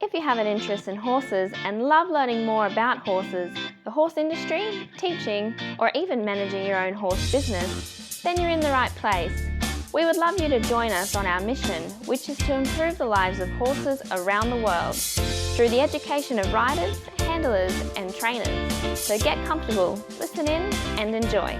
If you have an interest in horses and love learning more about horses, the horse industry, teaching, or even managing your own horse business, then you're in the right place. We would love you to join us on our mission, which is to improve the lives of horses around the world through the education of riders, handlers, and trainers. So get comfortable, listen in, and enjoy.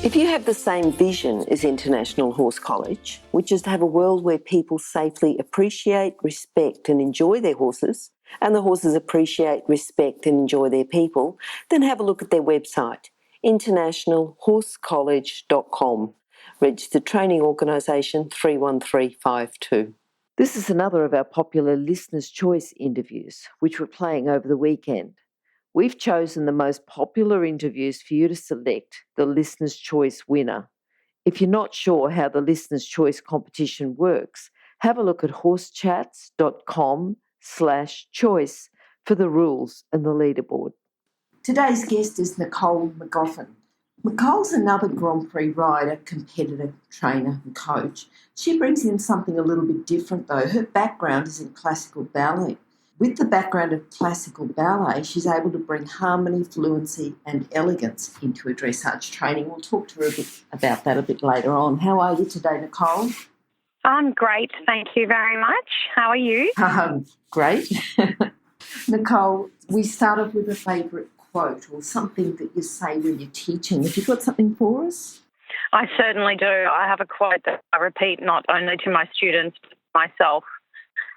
If you have the same vision as International Horse College, which is to have a world where people safely appreciate, respect and enjoy their horses, and the horses appreciate, respect and enjoy their people, then have a look at their website, internationalhorsecollege.com, registered training organisation 31352. This is another of our popular Listener's Choice interviews, which we're playing over the weekend. We've chosen the most popular interviews for you to select the Listener's Choice winner. If you're not sure how the Listener's Choice competition works, have a look at horsechats.com/choice for the rules and the leaderboard. Today's guest is Nicole Magoffin. Nicole's another Grand Prix rider, competitor, trainer and coach. She brings in something a little bit different though. Her background is in classical ballet. With the background of classical ballet, she's able to bring harmony, fluency and elegance into her dressage training. We'll talk to her a bit about that a bit later on. How are you today, Nicole? I'm great, thank you very much. How are you? Great. Nicole, we start off with a favourite quote or something that you say when you're teaching. Have you got something for us? I certainly do. I have a quote that I repeat not only to my students but to myself.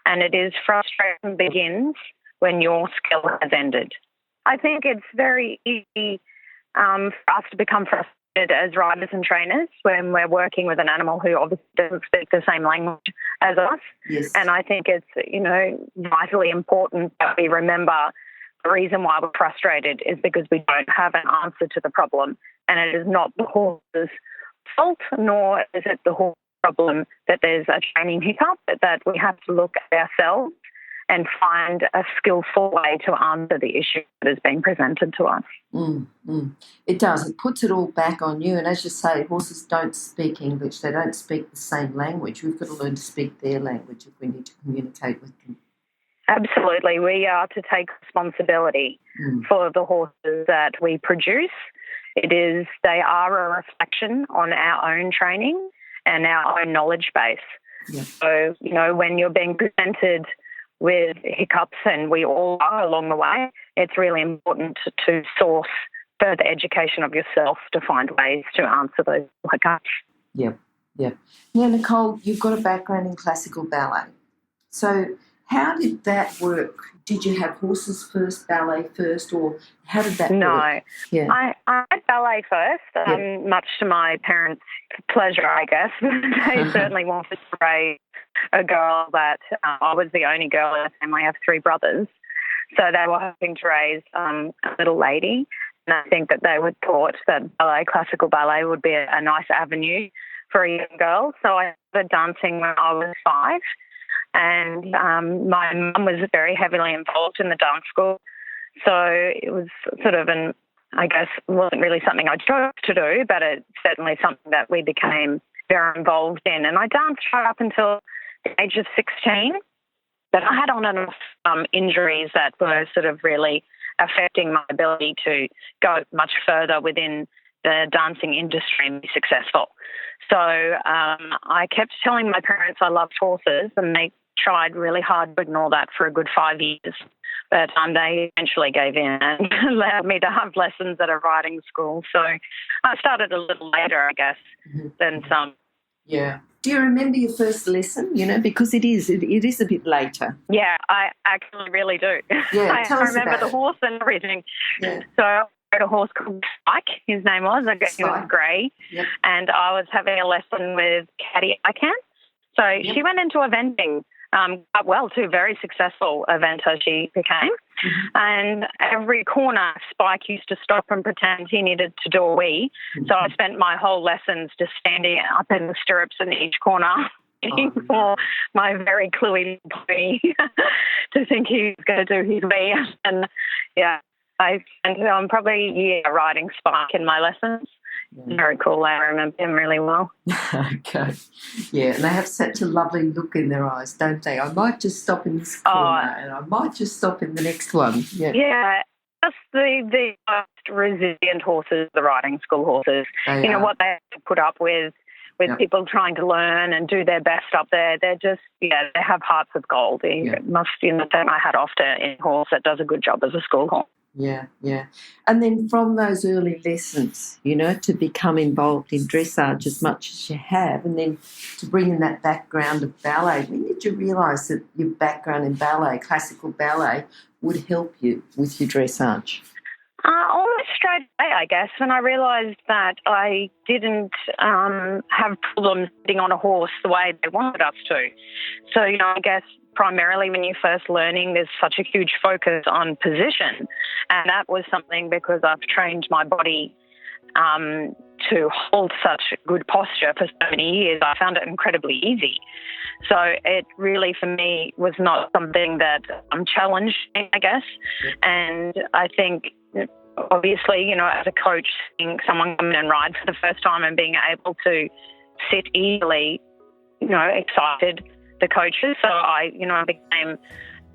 And it is, frustration begins when your skill has ended. I think it's very easy for us to become frustrated as riders and trainers when we're working with an animal who obviously doesn't speak the same language as us. Yes. And I think it's, vitally important that we remember the reason why we're frustrated is because we don't have an answer to the problem. And it is not the horse's fault, nor is it the horse's problem that there's a training hiccup, but that we have to look at ourselves and find a skillful way to answer the issue that is being presented to us. It does. It puts it all back on you. And as you say, horses don't speak English. They don't speak the same language. We've got to learn to speak their language if we need to communicate with them. Absolutely. We are to take responsibility for the horses that we produce. They are a reflection on our own training and our own knowledge base. Yeah. So, when you're being presented with hiccups, and we all are along the way, it's really important to source further education of yourself to find ways to answer those hiccups. Yeah. Now, Nicole, you've got a background in classical ballet. So how did that work? Did you have horses first, ballet first, or how did that work? No. Yeah. I had ballet first, much to my parents' pleasure, I guess. They certainly wanted to raise a girl that I was the only girl in the family. I have three brothers. So they were hoping to raise a little lady. And I think that they would thought that classical ballet would be a nice avenue for a young girl. So I started dancing when I was 5. And my mum was very heavily involved in the dance school. So it was sort of wasn't really something I chose to do, but it's certainly something that we became very involved in. And I danced right up until the age of 16. But I had on and off injuries that were sort of really affecting my ability to go much further within the dancing industry and be successful. So I kept telling my parents I loved horses, and they tried really hard to ignore that for a good 5 years. But they eventually gave in and allowed me to have lessons at a riding school. So I started a little later, I guess, than some. Yeah. Do you remember your first lesson? Because it is a bit later. Yeah, I actually really do. Yeah, I remember the horse and everything. Yeah. So I rode a horse called Spike, his name was. He was grey. Yep. And I was having a lesson with Caddy Ican. So she went into eventing quite well too, very successful eventer she became. And every corner, Spike used to stop and pretend he needed to do a wee. So I spent my whole lessons just standing up in the stirrups in each corner waiting for my very cluey pony to think he was going to do his wee. And, I spent probably a year riding Spike in my lessons. Very cool. I remember him really well. Okay. Yeah, and they have such a lovely look in their eyes, don't they? I might just stop in this corner and I might just stop in the next one. Yeah. Just the most resilient horses, the riding school horses. What they have to put up with people trying to learn and do their best up there. They're just, they have hearts of gold. They must, take my hat off to any horse that does a good job as a school horse. Yeah. And then from those early lessons, to become involved in dressage as much as you have, and then to bring in that background of ballet, when did you realise that your background in ballet, classical ballet, would help you with your dressage? Almost straight away, I guess, when I realised that I didn't have problems sitting on a horse the way they wanted us to. So, I guess primarily when you're first learning, there's such a huge focus on position. And that was something because I've trained my body to hold such good posture for so many years. I found it incredibly easy. So it really, for me, was not something that I'm challenged in, I guess. And I think, obviously, as a coach, seeing someone come in and ride for the first time and being able to sit easily, excited the coaches. So I became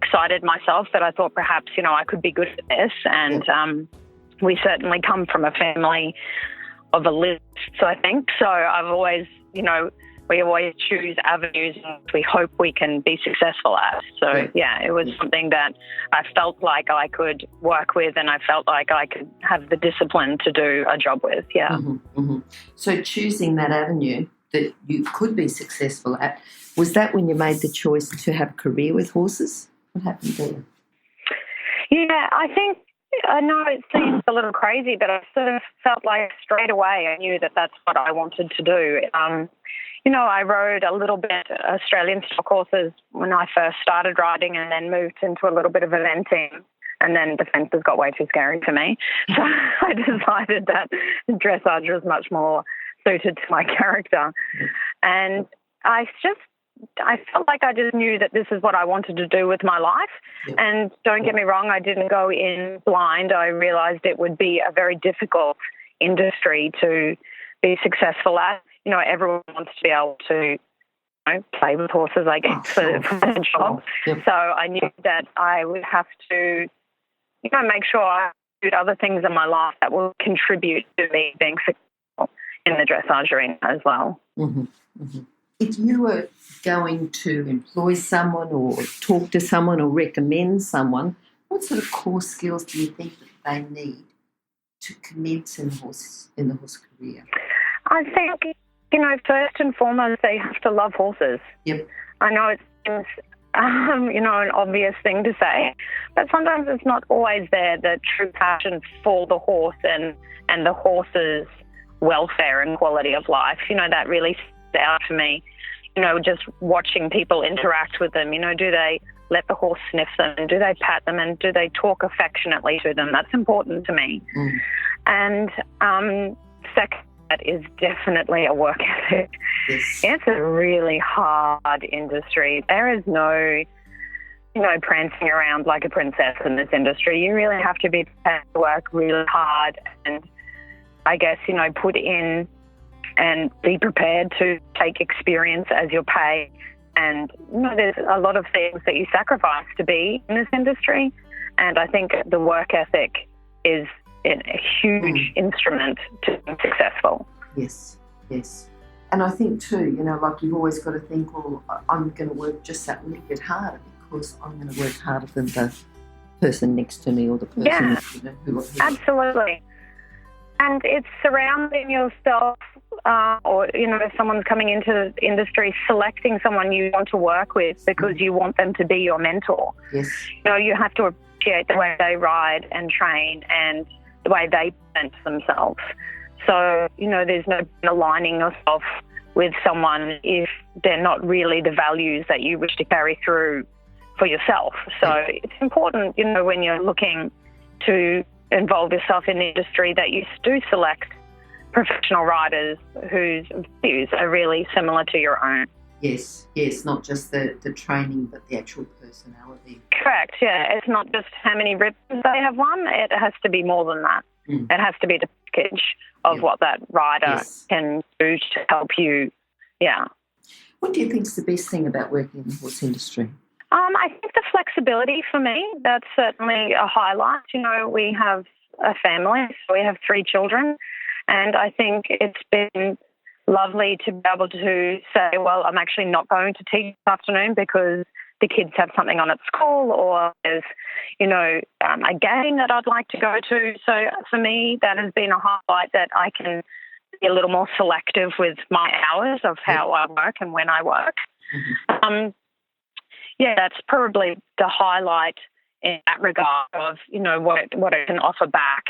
excited myself that I thought perhaps, I could be good at this. And we certainly come from a family of elitists, I think. So I've always, we always choose avenues we hope we can be successful at. So, it was something that I felt like I could work with and I felt like I could have the discipline to do a job with, So choosing that avenue that you could be successful at, was that when you made the choice to have a career with horses? What happened there? Yeah, I think, I know it seems a little crazy, but I sort of felt like straight away I knew that that's what I wanted to do. I rode a little bit Australian stock horses when I first started riding and then moved into a little bit of eventing. And then the fences got way too scary for me. So I decided that dressage was much more suited to my character. And I felt like I just knew that this is what I wanted to do with my life. And don't get me wrong, I didn't go in blind. I realised it would be a very difficult industry to be successful at. Everyone wants to be able to play with horses, I guess, for a job. So I knew that I would have to, make sure I do other things in my life that will contribute to me being successful in the dressage arena as well. If you were going to employ someone or talk to someone or recommend someone, what sort of core skills do you think that they need to commence in the horse career? I think, first and foremost, they have to love horses. I know it seems, an obvious thing to say, but sometimes it's not always there, the true passion for the horse and the horse's welfare and quality of life. That really stands out for me. Just watching people interact with them. Do they let the horse sniff them and do they pat them and do they talk affectionately to them? That's important to me. And second, that is definitely a work ethic. It's a really hard industry. There is no, prancing around like a princess in this industry. You really have to be prepared to work really hard and I guess, put in and be prepared to take experience as your pay. And, there's a lot of things that you sacrifice to be in this industry. And I think the work ethic is a huge instrument to be successful. Yes. And I think too, like you've always got to think, well, I'm going to work just that little bit harder because I'm going to work harder than the person next to me or the person who absolutely. And it's surrounding yourself or, if someone's coming into the industry, selecting someone you want to work with because you want them to be your mentor. You have to appreciate the way they ride and train and the way they present themselves. So, there's no aligning yourself with someone if they're not really the values that you wish to carry through for yourself. So it's important, when you're looking to involve yourself in the industry that you do select professional riders whose views are really similar to your own. Yes, not just the training, but the actual personality. Correct, yeah. It's not just how many ribbons they have won. It has to be more than that. It has to be the package of what that rider can do to help you. Yeah. What do you think is the best thing about working in the horse industry? I think the flexibility for me, that's certainly a highlight. You know, we have a family, so we have 3 children, and I think it's been lovely to be able to say, well, I'm actually not going to teach this afternoon because the kids have something on at school, or there's, you know, a game that I'd like to go to. So for me, that has been a highlight, that I can be a little more selective with my hours of how I work and when I work. That's probably the highlight in that regard of, you know, what it can offer back.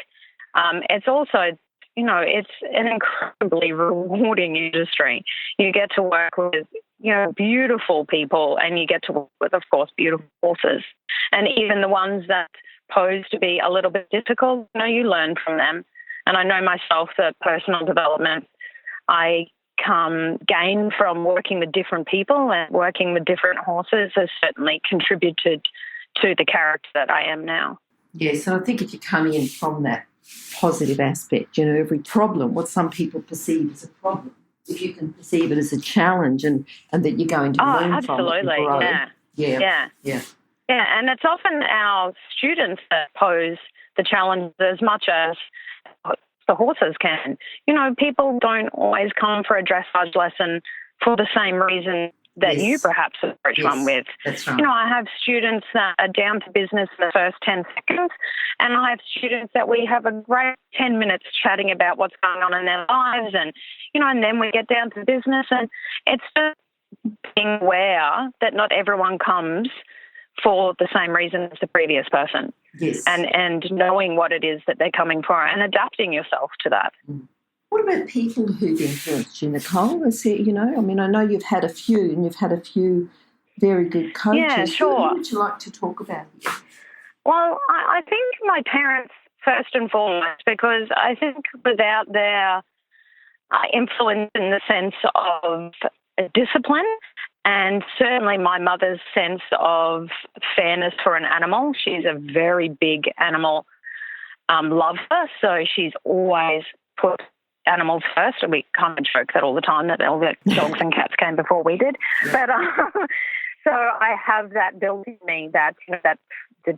It's also, you know, it's an incredibly rewarding industry. You get to work with, you know, beautiful people, and you get to work with, of course, beautiful horses. And even the ones that pose to be a little bit difficult, you know, you learn from them. And I know myself that personal development, I gain from working with different people, and working with different horses has certainly contributed to the character that I am now. Yes, and I think if you come in from that positive aspect, you know, every problem, what some people perceive as a problem, if you can perceive it as a challenge and that you're going to learn from it and grow. Yeah, and it's often our students that pose the challenge as much as the horses can. You know, people don't always come for a dressage lesson for the same reason that you perhaps approach one with. That's right. You know, I have students that are down to business in the first 10 seconds, and I have students that we have a great 10 minutes chatting about what's going on in their lives, and, you know, and then we get down to business, and it's just being aware that not everyone comes for the same reason as the previous person. Yes. And knowing what it is that they're coming for and adapting yourself to that. What about people who've influenced you, Nicole? Is there, you know, I mean, I know you've had a few, and you've had a few very good coaches. Yeah, sure. Who would you like to talk about here? Well, I think my parents first and foremost, because I think without their influence in the sense of discipline, and certainly my mother's sense of fairness for an animal. She's a very big animal lover, so she's always put animals first. And we kind of joke that all the time, that all the dogs and cats came before we did. But so I have that built in me, that, you know, that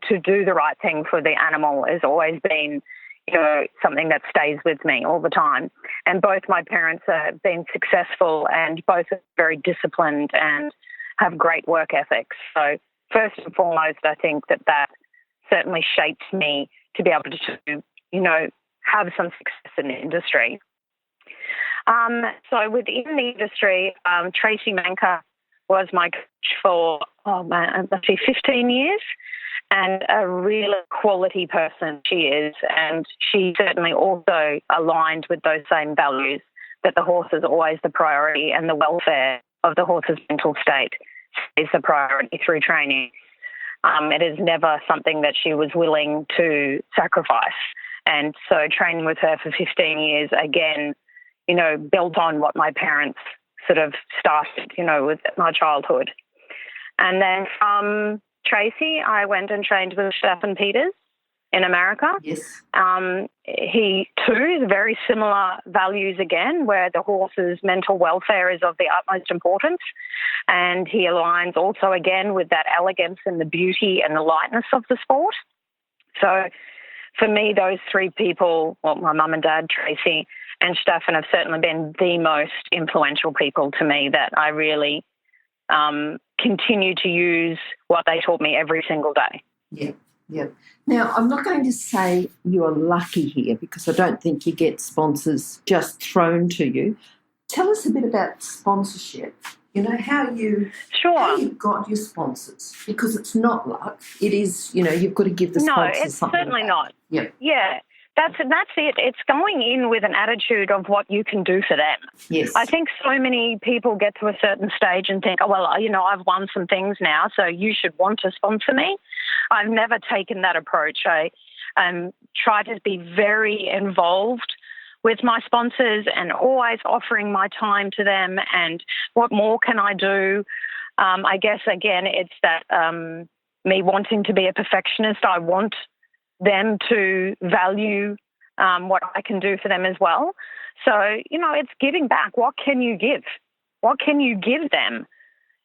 to do the right thing for the animal has always been, you know, something that stays with me all the time. And both my parents have been successful, and both are very disciplined and have great work ethics. So first and foremost, I think that certainly shaped me to be able to, you know, have some success in the industry. So within the industry, Tracy Manker was my coach for, 15 years. And a real quality person she is, and she certainly also aligned with those same values, that the horse is always the priority and the welfare of the horse's mental state is the priority through training. It is never something that she was willing to sacrifice. And so training with her for 15 years, again, you know, built on what my parents sort of started, you know, with my childhood. And then from Tracy, I went and trained with Stephen Peters in America. Yes. He, too, is very similar values again, where the horse's mental welfare is of the utmost importance. And he aligns also, again, with that elegance and the beauty and the lightness of the sport. So for me, those 3 people, well, my mum and dad, Tracy, and Stephen, have certainly been the most influential people to me, that I really continue to use what they taught me every single day. Yeah. Now, I'm not going to say you're lucky here, because I don't think you get sponsors just thrown to you. Tell us a bit about sponsorship. You know, how you got your sponsors, because it's not luck. It is, you know, you've got to give the sponsors something. No, it's certainly not. Yeah. That's it. It's going in with an attitude of what you can do for them. Yes. I think so many people get to a certain stage and think, oh, well, you know, I've won some things now, so you should want to sponsor me. I've never taken that approach. I try to be very involved with my sponsors and always offering my time to them and what more can I do. I guess, again, it's that me wanting to be a perfectionist. I want them to value what I can do for them as well. So, it's giving back. What can you give? What can you give them,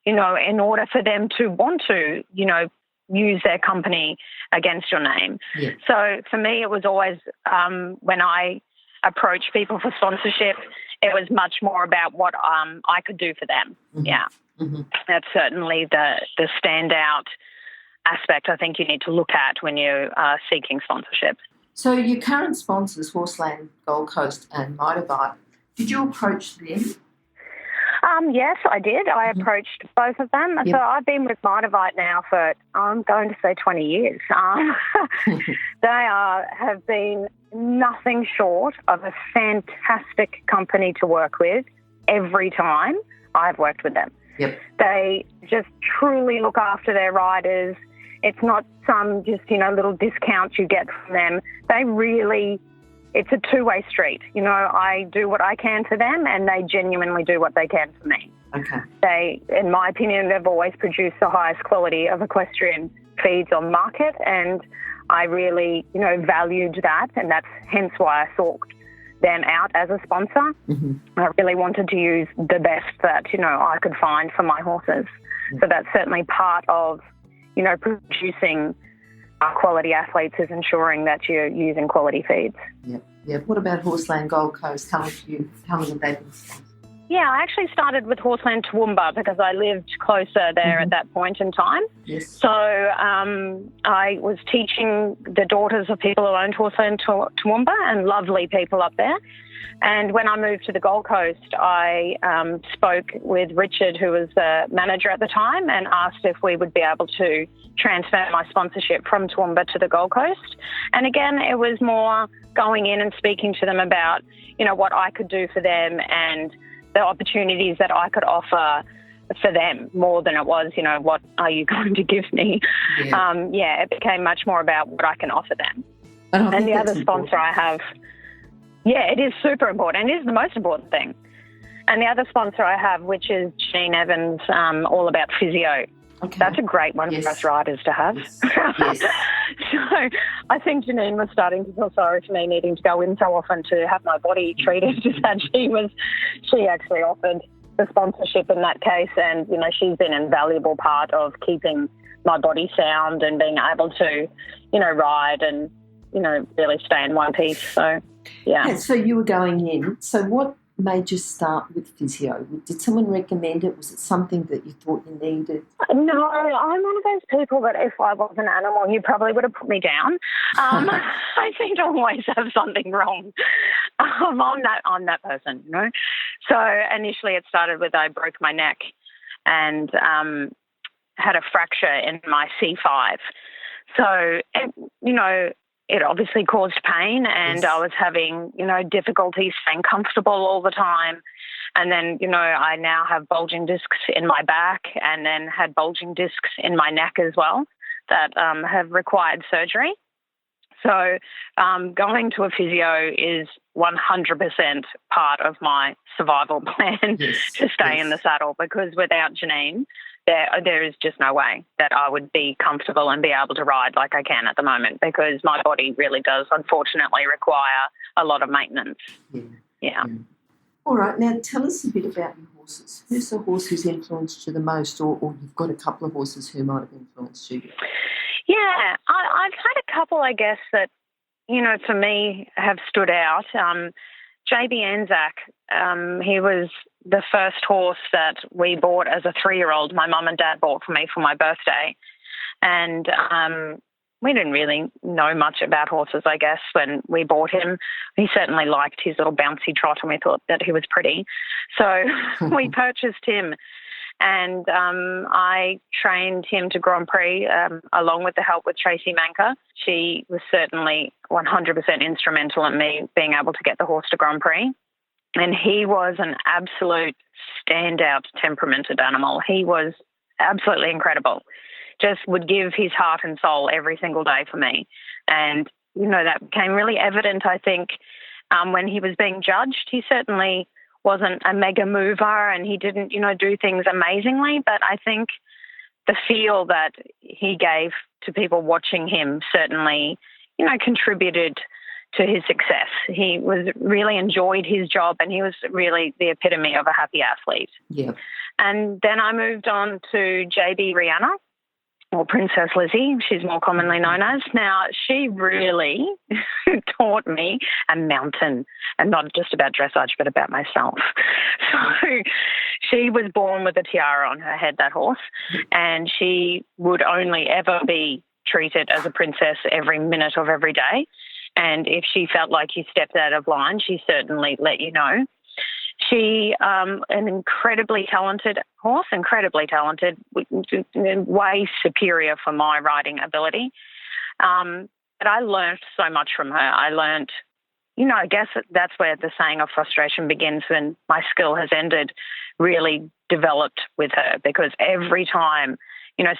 in order for them to want to, use their company against your name? Yeah. So for me, it was always when I approach people for sponsorship, it was much more about what I could do for them. Mm-hmm. Yeah. Mm-hmm. That's certainly the standout aspect I think you need to look at when you are seeking sponsorship. So your current sponsors, Horseland, Gold Coast and Motivite, did you approach them? Yes, I did. I approached both of them. Yep. So I've been with Motivite now for, I'm going to say 20 years. They have been nothing short of a fantastic company to work with every time I've worked with them. Yep. They just truly look after their riders. It's not some just, little discounts you get from them. They really, it's a two-way street. I do what I can for them and they genuinely do what they can for me. Okay. They, in my opinion, they've always produced the highest quality of equestrian feeds on market, and I really, valued that, and that's hence why I sought them out as a sponsor. Mm-hmm. I really wanted to use the best that, I could find for my horses. Mm-hmm. So that's certainly part of, producing quality athletes is ensuring that you're using quality feeds. Yep. Yep. What about Horseland Gold Coast? Tell me what they've been sponsored. Yeah, I actually started with Horseland Toowoomba because I lived closer there at that point in time. Yes. So I was teaching the daughters of people who owned Horseland Toowoomba, and lovely people up there. And when I moved to the Gold Coast, I spoke with Richard, who was the manager at the time, and asked if we would be able to transfer my sponsorship from Toowoomba to the Gold Coast. And again, it was more going in and speaking to them about, what I could do for them and the opportunities that I could offer for them more than it was, what are you going to give me? Yeah. It became much more about what I can offer them. And the other sponsor I have, it is super important. It is the most important thing. And the other sponsor I have, which is Janine Evans, all about physio. Okay. That's a great one for us riders to have. Yes. Yes. So I think Janine was starting to feel sorry for me needing to go in so often to have my body treated that she actually offered the sponsorship in that case, and she's been an invaluable part of keeping my body sound and being able to ride and really stay in one piece. So So you were going in. So what made you start with physio? Did someone recommend it? Was it something that you thought you needed? No, I'm one of those people that if I was an animal, you probably would have put me down. I seem to always have something wrong. I'm that person, So initially it started with I broke my neck and had a fracture in my C5. So, it obviously caused pain, and I was having, difficulty staying comfortable all the time. And then, I now have bulging discs in my back and then had bulging discs in my neck as well that have required surgery. So going to a physio is 100% part of my survival plan to stay in the saddle, because without Janine, there is just no way that I would be comfortable and be able to ride like I can at the moment, because my body really does unfortunately require a lot of maintenance. Yeah. All right, now tell us a bit about your horses. Who's the horse who's influenced you the most, or you've got a couple of horses who might have influenced you? Yeah, I've had a couple, I guess, that, for me have stood out. JB Anzac, he was the first horse that we bought as a 3-year-old. My mum and dad bought for me for my birthday. And we didn't really know much about horses, I guess, when we bought him. He certainly liked his little bouncy trot, and we thought that he was pretty. So we purchased him. And I trained him to Grand Prix along with the help with Tracy Manker. She was certainly 100% instrumental in me being able to get the horse to Grand Prix. And he was an absolute standout temperamented animal. He was absolutely incredible. Just would give his heart and soul every single day for me. And, that became really evident, I think, when he was being judged. He certainly wasn't a mega mover and he didn't, do things amazingly. But I think the feel that he gave to people watching him certainly, contributed to his success. He was really enjoyed his job, and he was really the epitome of a happy athlete. Yeah. And then I moved on to JB Rihanna, or Princess Lizzie, she's more commonly known as. Now, she really taught me a mountain, and not just about dressage, but about myself. So she was born with a tiara on her head, that horse, and she would only ever be treated as a princess every minute of every day. And if she felt like you stepped out of line, she certainly let you know. She, an incredibly talented horse, way superior for my riding ability. But I learned so much from her. I learned, I guess that's where the saying of frustration begins, when my skill has ended, really developed with her, because every time,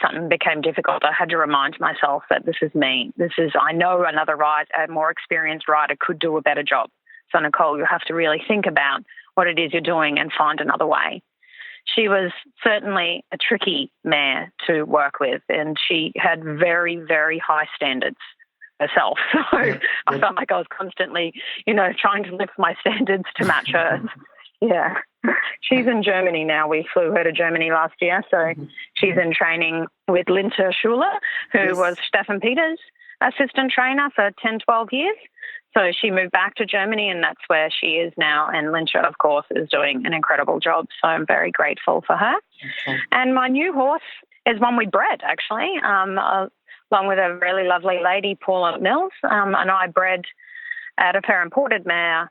something became difficult, I had to remind myself that this is me. I know another a more experienced rider could do a better job. So, Nicole, you have to really think about what it is you're doing and find another way. She was certainly a tricky mare to work with, and she had very, very high standards herself. So I felt like I was constantly, trying to lift my standards to match hers. Yeah. She's in Germany now. We flew her to Germany last year. So she's in training with Linta Schuler, who was Stefan Peters' assistant trainer for 10, 12 years. So she moved back to Germany, and that's where she is now. And Linta, of course, is doing an incredible job. So I'm very grateful for her. Okay. And my new horse is one we bred, actually, along with a really lovely lady, Paula Mills. And I bred out of her imported mare.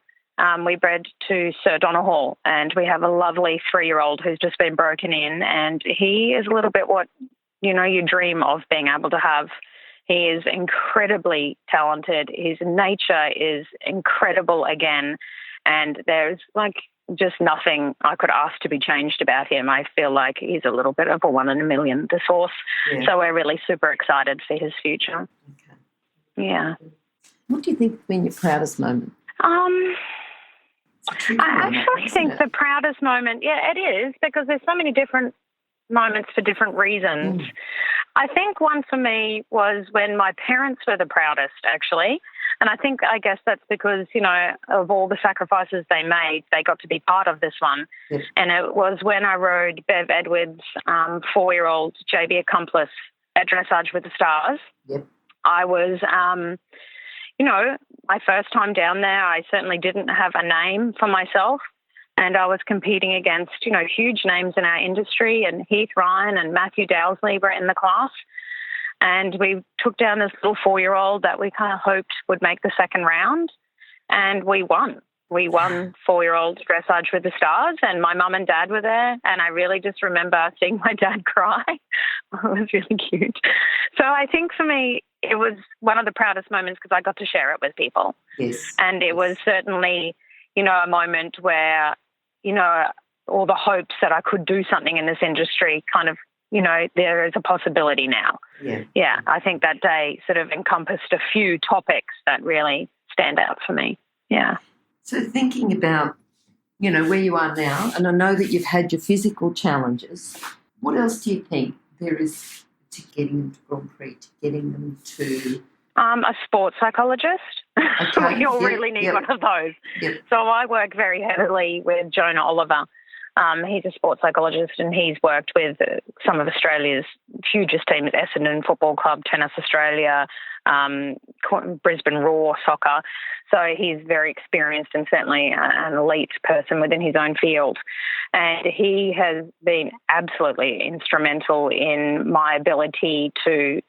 We bred to Sir Donahall, and we have a lovely 3-year-old who's just been broken in. And he is a little bit what, you dream of being able to have. He is incredibly talented. His nature is incredible again. And there's just nothing I could ask to be changed about him. I feel like he's a little bit of a 1 in a million, this horse. Yeah. So we're really super excited for his future. Okay. Yeah. What do you think has been your proudest moment? I actually think the proudest moment, it is, because there's so many different moments for different reasons. I think one for me was when my parents were the proudest, actually. And I guess that's because, of all the sacrifices they made, they got to be part of this one. Yes. And it was when I rode Bev Edwards' 4-year-old JB Accomplice at Dressage with the Stars. Yep. I was, my first time down there, I certainly didn't have a name for myself. And I was competing against, huge names in our industry, and Heath Ryan and Matthew Dowsley were in the class. And we took down this little 4-year-old that we kind of hoped would make the second round, and we won. We won 4-year-old Dressage with the Stars, and my mum and dad were there, and I really just remember seeing my dad cry. It was really cute. So I think for me, it was one of the proudest moments because I got to share it with people. Yes. And it was certainly, a moment where, all the hopes that I could do something in this industry kind of, there is a possibility now. Yeah, I think that day sort of encompassed a few topics that really stand out for me. Yeah. So thinking about, where you are now, and I know that you've had your physical challenges, what else do you think there is to getting them to Grand Prix, to getting them to... a sports psychologist. Okay. You'll really need one of those. Yep. So I work very heavily with Jonah Oliver. He's a sports psychologist, and he's worked with some of Australia's hugest teams, Essendon Football Club, Tennis Australia, Brisbane Raw Soccer. So he's very experienced and certainly an elite person within his own field. And he has been absolutely instrumental in my ability to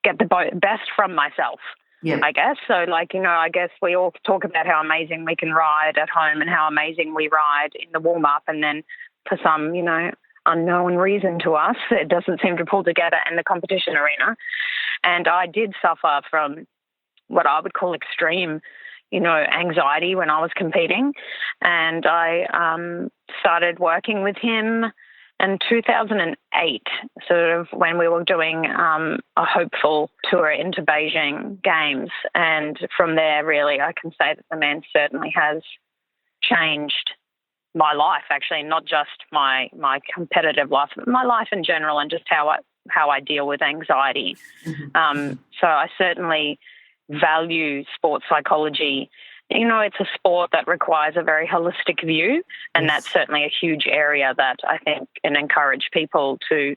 get the best from myself. Yeah. I guess. So, I guess we all talk about how amazing we can ride at home and how amazing we ride in the warm-up, and then for some, unknown reason to us, it doesn't seem to pull together in the competition arena. And I did suffer from what I would call extreme, anxiety when I was competing. And I started working with him in 2008, sort of when we were doing a hopeful tour into Beijing Games. And from there, really, I can say that the man certainly has changed my life, actually, not just my competitive life, but my life in general, and just how I deal with anxiety. Mm-hmm. So I certainly value sports psychology, it's a sport that requires a very holistic view, and that's certainly a huge area that I think can encourage people to,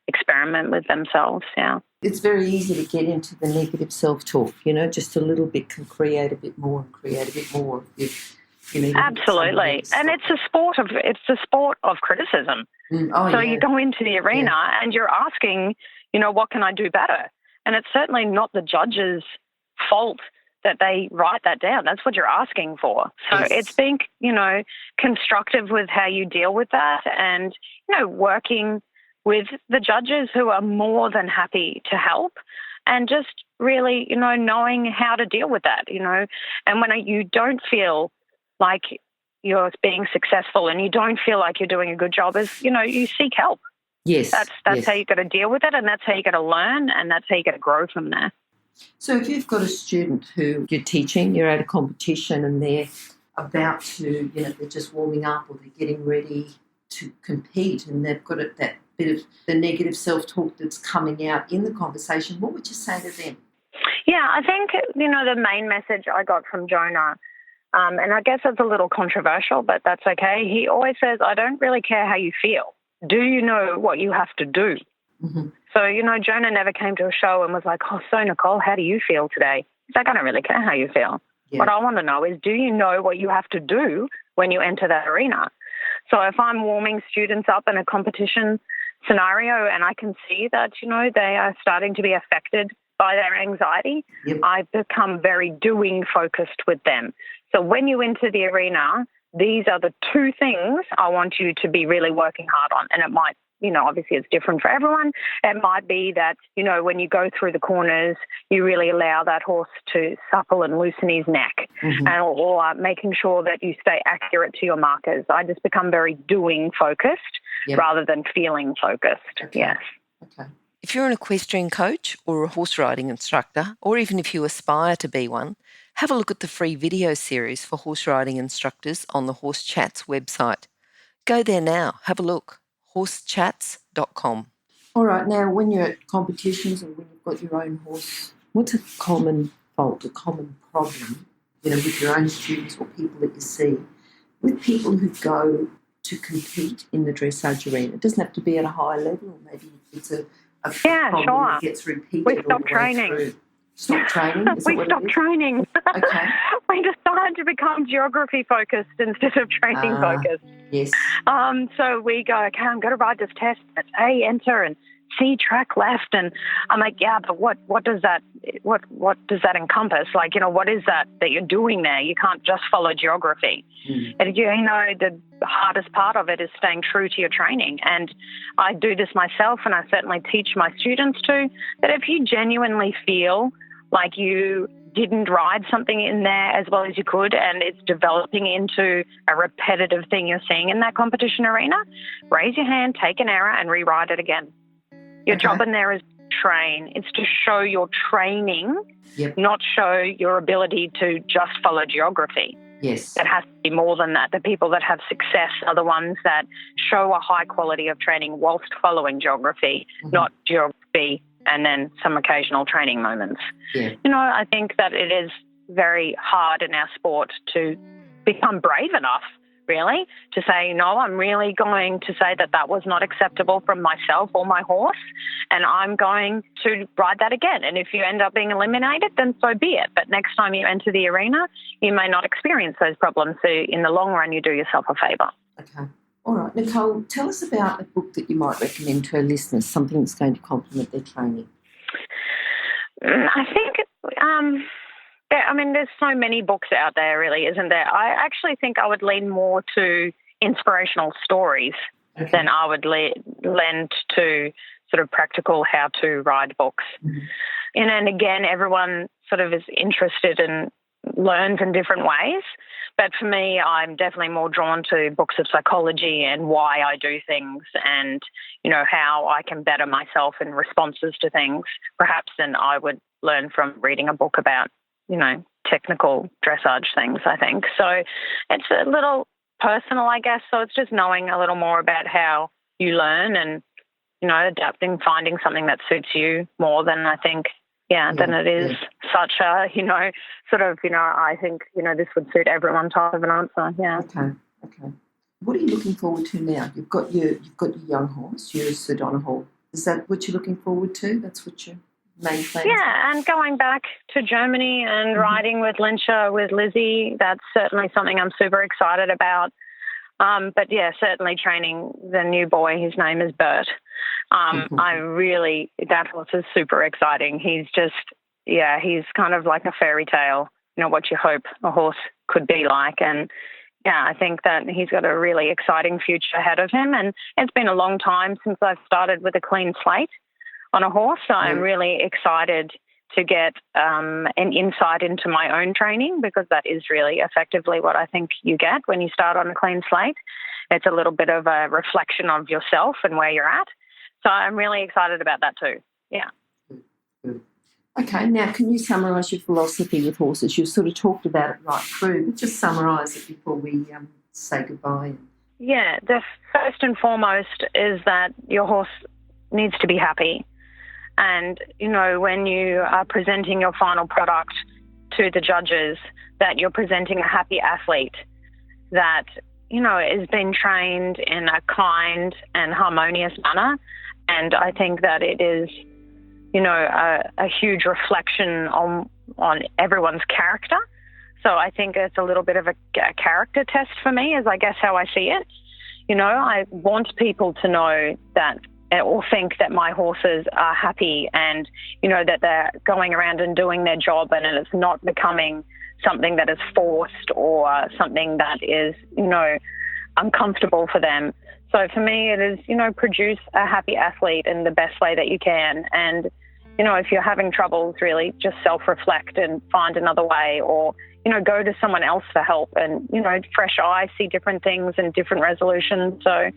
experiment with themselves. Yeah. It's very easy to get into the negative self-talk, just a little bit can create a bit more and create a bit more. Absolutely. And it's a sport of criticism. You go into the arena and you're asking, what can I do better? And it's certainly not the judge's fault that they write that down. That's what you're asking for. So it's being, constructive with how you deal with that and, working with the judges who are more than happy to help and just really, knowing how to deal with that, And when you don't feel like you're being successful and you don't feel like you're doing a good job, you seek help. Yes. That's how you got to deal with it, and that's how you got to learn, and that's how you got to grow from there. So if you've got a student who you're teaching, you're at a competition and they're about to, they're just warming up or they're getting ready to compete and they've got that bit of the negative self-talk that's coming out in the conversation, what would you say to them? Yeah, I think, the main message I got from Jonah, and I guess it's a little controversial, but that's okay. He always says, I don't really care how you feel. Do you know what you have to do? Mm-hmm. So, Jonah never came to a show and was like, so Nicole, how do you feel today? He's like, I don't really care how you feel. Yeah. What I want to know is, do you know what you have to do when you enter that arena? So if I'm warming students up in a competition scenario and I can see that, they are starting to be affected by their anxiety, I become very doing focused with them. So when you enter the arena, these are the two things I want you to be really working hard on. And it might, obviously it's different for everyone. It might be that, when you go through the corners, you really allow that horse to supple and loosen his neck, mm-hmm. or making sure that you stay accurate to your markers. I just become very doing focused rather than feeling focused. Okay. Yes. Okay. If you're an equestrian coach or a horse riding instructor, or even if you aspire to be one, have a look at the free video series for horse riding instructors on the Horse Chats website. Go there now, have a look, horsechats.com. All right, now when you're at competitions or when you've got your own horse, what's a common fault, a common problem, with your own students or people that you see, with people who go to compete in the dressage arena? It doesn't have to be at a high level, or maybe it's a problem that gets repeated we all stop the training. way through. Stop training? We stopped training. Okay. We decided to become geography focused instead of training focused. Yes. So we go, okay, I'm going to ride this test. It's A, enter, and C, track left. And I'm like, yeah, but what does that encompass? Like, what is that you're doing there? You can't just follow geography. Mm. And the hardest part of it is staying true to your training. And I do this myself, and I certainly teach my students too, that if you genuinely feel like you didn't ride something in there as well as you could and it's developing into a repetitive thing you're seeing in that competition arena, raise your hand, take an error and rewrite it again. Your job in there is train. It's to show your training, not show your ability to just follow geography. Yes. It has to be more than that. The people that have success are the ones that show a high quality of training whilst following geography, not geography and then some occasional training moments. Yeah. I think that it is very hard in our sport to become brave enough, really, to say, no, I'm really going to say that was not acceptable from myself or my horse, and I'm going to ride that again. And if you end up being eliminated, then so be it. But next time you enter the arena, you may not experience those problems. So in the long run, you do yourself a favour. Okay. All right, Nicole, tell us about a book that you might recommend to our listeners, something that's going to complement their training. I think, there's so many books out there, really, isn't there? I actually think I would lean more to inspirational stories than I would lend to sort of practical how-to ride books. Mm-hmm. And again, everyone sort of is interested and learns in different ways. But for me, I'm definitely more drawn to books of psychology and why I do things and, how I can better myself in responses to things, perhaps than I would learn from reading a book about, technical dressage things, I think. So it's a little personal, I guess. So it's just knowing a little more about how you learn and, adapting, finding something that suits you more than I think, than it is such a, I think, this would suit everyone type of an answer. Yeah. Okay. What are you looking forward to now? You've got your young horse, your Sedona horse. Is that what you're looking forward to? That's what your main plan? Yeah, and going back to Germany and riding with Linsha, with Lizzie, that's certainly something I'm super excited about. But yeah, certainly training the new boy. His name is Bert. That horse is super exciting. He's kind of like a fairy tale, what you hope a horse could be like. And yeah, I think that he's got a really exciting future ahead of him. And it's been a long time since I've started with a clean slate on a horse. So I'm really excited to get an insight into my own training, because that is really effectively what I think you get when you start on a clean slate. It's a little bit of a reflection of yourself and where you're at. So I'm really excited about that too. Yeah. Good. Okay, now can you summarise your philosophy with horses? You've sort of talked about it right through, but just summarise it before we say goodbye. Yeah, the first and foremost is that your horse needs to be happy. And, when you are presenting your final product to the judges, that you're presenting a happy athlete that, has been trained in a kind and harmonious manner. And I think that it is, a huge reflection on everyone's character. So I think it's a little bit of a character test for me, is I guess how I see it. I want people to know that, or think that my horses are happy and, that they're going around and doing their job, and it's not becoming something that is forced or something that is, uncomfortable for them. So for me, it is, produce a happy athlete in the best way that you can. And, if you're having troubles, really just self-reflect and find another way, or, go to someone else for help and, fresh eyes see different things and different resolutions. So,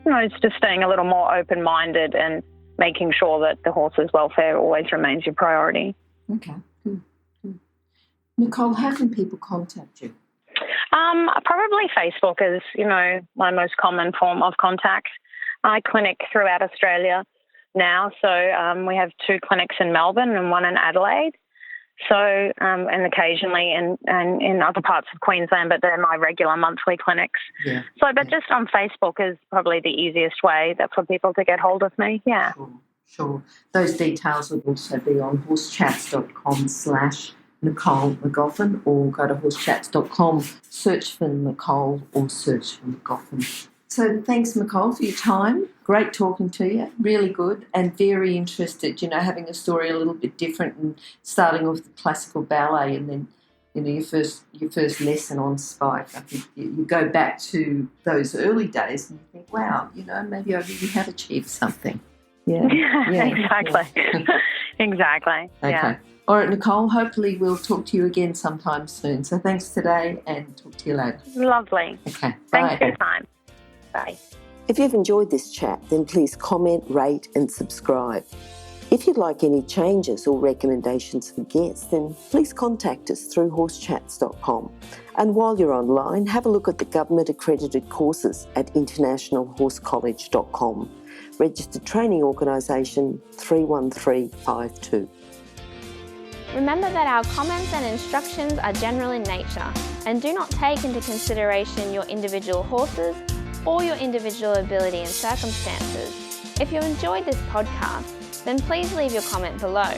it's just staying a little more open-minded and making sure that the horse's welfare always remains your priority. Okay, good. Nicole, how can people contact you? Probably Facebook is, my most common form of contact. I clinic throughout Australia now. So we have 2 clinics in Melbourne and 1 in Adelaide. So, and occasionally in other parts of Queensland, but they're my regular monthly clinics. Yeah. So, but just on Facebook is probably the easiest way for people to get hold of me. Yeah. Sure. Those details would also be on horsechats.com/Nicole Magoffin, or go to horsechats.com, search for Nicole or search for Magoffin. So thanks, Nicole, for your time. Great talking to you. Really good and very interested, having a story a little bit different and starting off the classical ballet and then, your first lesson on spike. I think you go back to those early days and you think, wow, maybe I really have achieved something. Yeah, exactly. Yeah. Exactly. Okay. Yeah. All right, Nicole, hopefully we'll talk to you again sometime soon. So thanks today and talk to you later. Lovely. Okay. Thanks bye. for your time. Bye. If you've enjoyed this chat, then please comment, rate and subscribe. If you'd like any changes or recommendations for guests, then please contact us through horsechats.com. And while you're online, have a look at the government-accredited courses at internationalhorsecollege.com. Registered Training Organisation 31352. Remember that our comments and instructions are general in nature and do not take into consideration your individual horses or your individual ability and circumstances. If you enjoyed this podcast, then please leave your comment below.